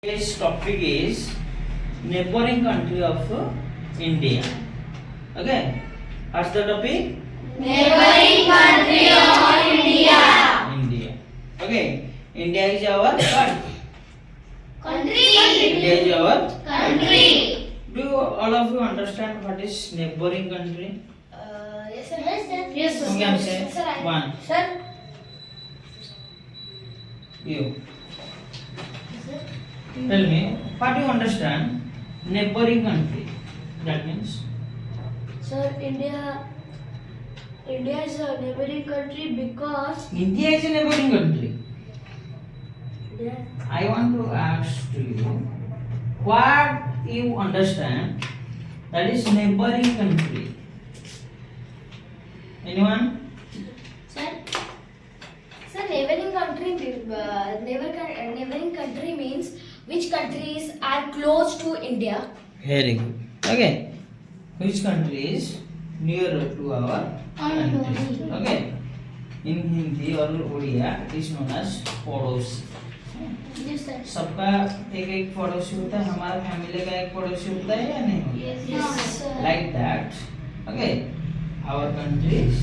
Today's topic is neighboring country of India. Okay, what's the topic? Neighboring country of India. India. Okay, India is our what? Country. India is our. Country. Do all of you understand what is neighboring country? Yes, sir. Yes, sir. Yes, sir. Who can say? Sir, One. Sir. You. Tell me, what do you understand? Neighboring country. That means. Sir, India is a neighboring country because India is a neighboring country. yeah. I want to ask to you, what you understand that is neighboring country? Anyone? Sir, neighboring country means which countries are close to India. Very good. Okay. Which country is nearer to our country? Okay. In Hindi or Odia, it is known as पड़ोसी. Yes, sir. सबका एक एक पड़ोसी होता है. हमारा family का एक पड़ोसी होता है या नहीं होता? Yes, sir. Like that. Okay. Our country is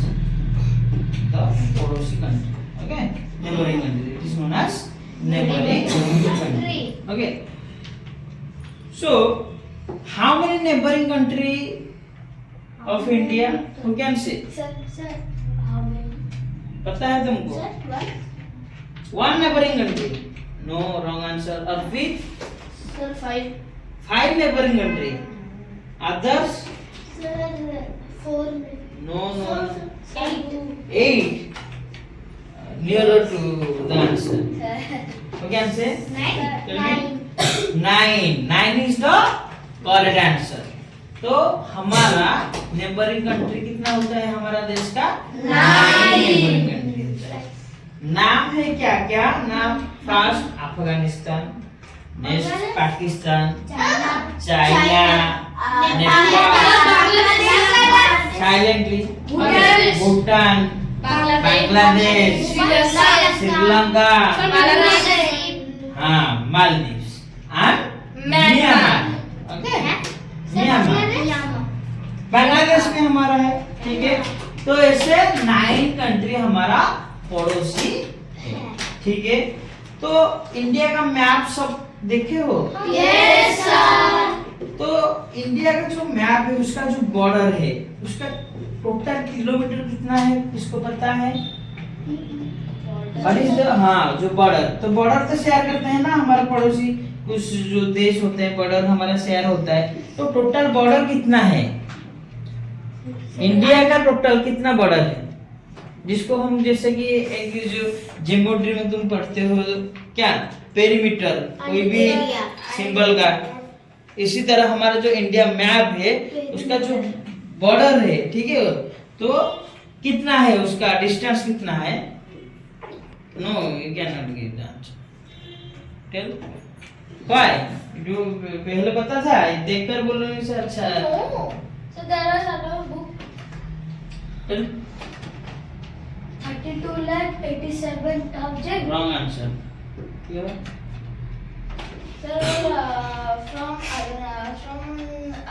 the पड़ोसी country. Okay. Neighboring country. It is known as neighboring country. Okay. So, how many neighboring country of India? Who can say? Sir, how many? पता है तुमको? Sir, what? One neighboring country. No, wrong answer. Or with Sir, 5. 5 neighboring country. Others? Sir, 4. No. 8. 8. Nearer to the answer. Who can say? 9. 9. 9 is the correct answer. तो हमारा neighbouring country कितना होता है हमारा देश का? 9 नेबरिंग कंट्री होता है. नाम है क्या क्या? नाम first Afghanistan, next Pakistan, China, Nepal, silently, Bhutan, Bangladesh, Sri Lanka, हाँ, Maldives and Myanmar. Okay, Myanmar Bangladesh में हमारा है. ठीक है, तो ऐसे 9 कंट्री हमारा पड़ोसी है. ठीक है, तो इंडिया का मैप सब देखे हो? Yes, sir. तो इंडिया का जो मैप है उसका जो बॉर्डर है उसका टोटल किलोमीटर कितना है? किसको पता है? हाँ, जो बॉर्डर, तो बॉर्डर तो शेयर करते हैं ना हमारे पड़ोसी. कुछ जो देश होते हैं बॉर्डर हमारा शेयर होता है. तो टोटल बॉर्डर कितना है? इंडिया का टोटल कितना बॉर्डर है? जिसको हम जैसे कि एक जो ज्योमेट्री में तुम पढ़ते हो क्या, पेरीमीटर, कोई भी सिंबल का, इसी तरह हमारा जो इंडिया मैप है उसका जो बॉर्डर है, ठीक है, तो कितना है उसका डिस्टेंस कितना है? No, you can not give the answer. Tell why? जो पहले पता था, देखकर बोलने से अच्छा है. No. So there are some book. Tell 32,87,000. Wrong answer. क्यों? Sir, from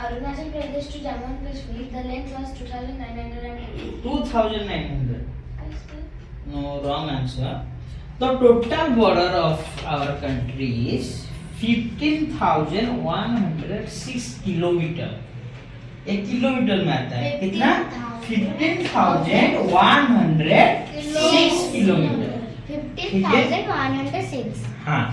Arunachal Pradesh to Jammu and Kashmir, the length was 2,980. 2900. No, wrong answer. The total border of our country is 15,106 kilometre. एक kilometre में आता है कितना? 15,106 kilometre. 15,106. हाँ.